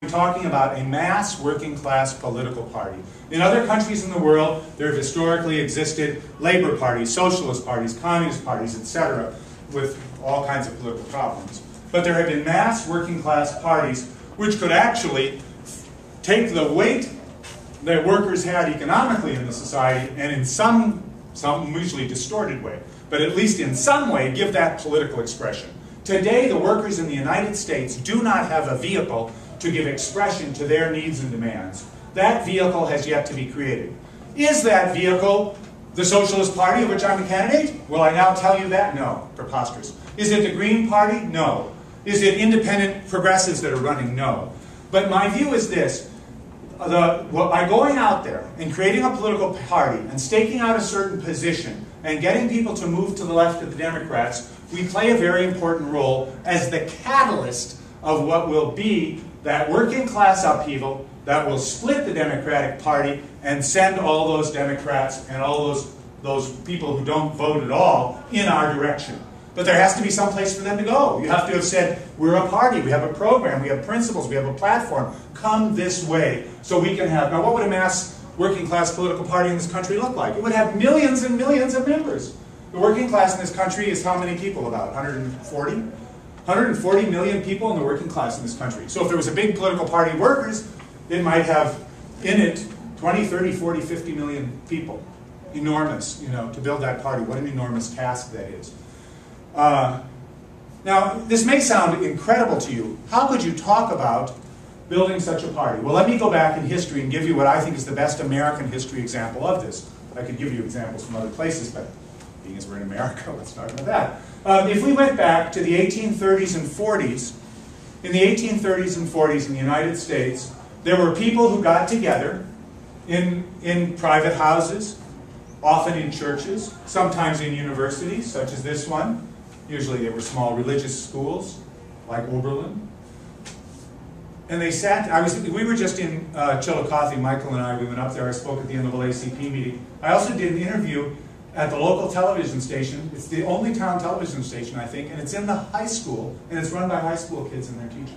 We're talking about a mass working class political party. In other countries in the world, there have historically existed labor parties, socialist parties, communist parties, etc., with all kinds of political problems. But there have been mass working class parties which could actually take the weight that workers had economically in the society and in some usually distorted way, but at least in some way give that political expression. Today, the workers in the United States do not have a vehicle to give expression to their needs and demands. That vehicle has yet to be created. Is that vehicle the Socialist Party, of which I'm a candidate? Will I now tell you that? No. Preposterous. Is it the Green Party? No. Is it independent progressives that are running? No. But my view is this. By going out there and creating a political party and staking out a certain position and getting people to move to the left of the Democrats, we play a very important role as the catalyst of what will be that working class upheaval that will split the Democratic Party and send all those Democrats and all those people who don't vote at all in our direction. But there has to be some place for them to go. You have to have said, we're a party, we have a program, we have principles, we have a platform. Come this way so we can have... Now, what would a mass working class political party in this country look like? It would have millions and millions of members. The working class in this country is how many people? About 140? 140 million people in the working class in this country. So if there was a big political party of workers, it might have in it 20, 30, 40, 50 million people. Enormous, to build that party. What an enormous task that is. Now, this may sound incredible to you. How could you talk about building such a party? Well, let me go back in history and give you what I think is the best American history example of this. I could give you examples from other places, but being as we're in America, let's talk about that. If we went back to the 1830s and 40s, in the 1830s and 40s in the United States, there were people who got together in private houses, often in churches, sometimes in universities, such as this one. Usually they were small religious schools, like Oberlin. And they sat, we were just in Chillicothe, Michael and I, we went up there, I spoke at the NAACP meeting. I also did an interview at the local television station. It's the only town television station, I think, and it's in the high school, and it's run by high school kids and their teachers.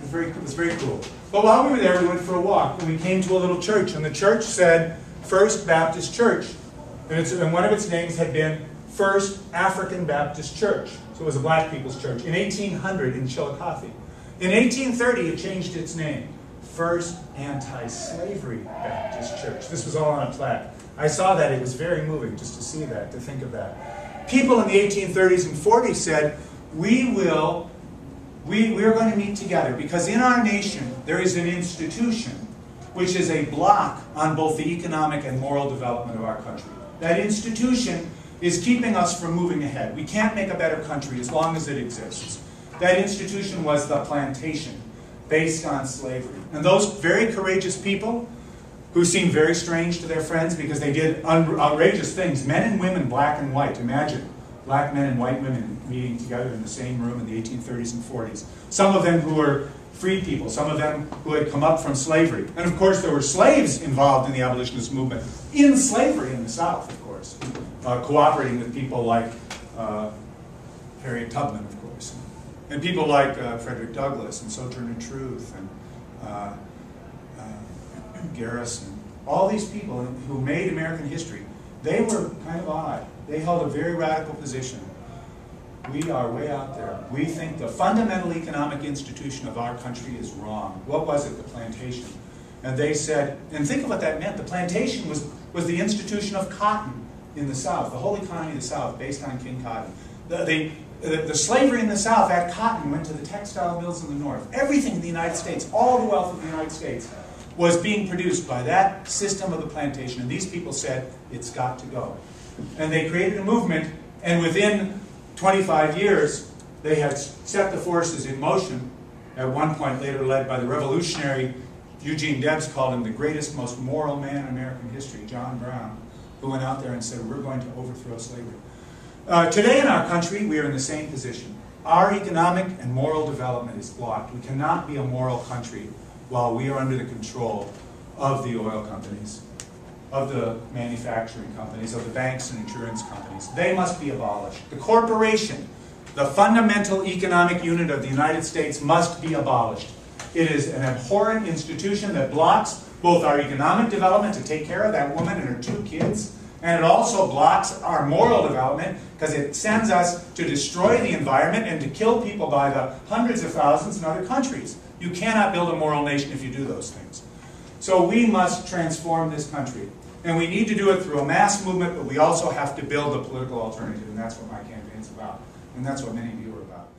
It was very cool. But while we were there, we went for a walk, and we came to a little church, and the church said, First Baptist Church. And one of its names had been First African Baptist Church. So it was a black people's church. In 1800 in Chillicothe. In 1830 it changed its name. First Anti-Slavery Baptist Church. This was all on a plaque. I saw that. It was very moving just to see that, to think of that. People in the 1830s and 40s said, we're going to meet together because in our nation there is an institution which is a block on both the economic and moral development of our country. That institution is keeping us from moving ahead. We can't make a better country as long as it exists. That institution was the plantation, based on slavery. And those very courageous people, who seemed very strange to their friends because they did outrageous things, men and women, black and white, imagine, black men and white women meeting together in the same room in the 1830s and 40s. Some of them who were freed people, some of them who had come up from slavery. And of course there were slaves involved in the abolitionist movement, in slavery in the South, of course, cooperating with people like Harriet Tubman, of course, and people like Frederick Douglass and Sojourner Truth and Garrison. All these people who made American history, they were kind of odd. They held a very radical position. We are way out there. We think the fundamental economic institution of our country is wrong. What was it? The plantation. And they said, and think of what that meant. The plantation was the institution of cotton in the South, the whole economy of the South based on King Cotton. The slavery in the South, that cotton went to the textile mills in the North. Everything in the United States, all the wealth of the United States, was being produced by that system of the plantation. And these people said, it's got to go. And they created a movement, and within 25 years, they had set the forces in motion, at one point later led by the revolutionary Eugene Debs, called him the greatest, most moral man in American history, John Brown, who went out there and said, we're going to overthrow slavery. Today in our country, we are in the same position. Our economic and moral development is blocked. We cannot be a moral country while we are under the control of the oil companies, of the manufacturing companies, of the banks and insurance companies. They must be abolished. The corporation, the fundamental economic unit of the United States, must be abolished. It is an abhorrent institution that blocks both our economic development to take care of that woman and her 2 kids, and it also blocks our moral development because it sends us to destroy the environment and to kill people by the hundreds of thousands in other countries. You cannot build a moral nation if you do those things. So we must transform this country. And we need to do it through a mass movement, but we also have to build a political alternative, and that's what my campaign's about. And that's what many of you are about.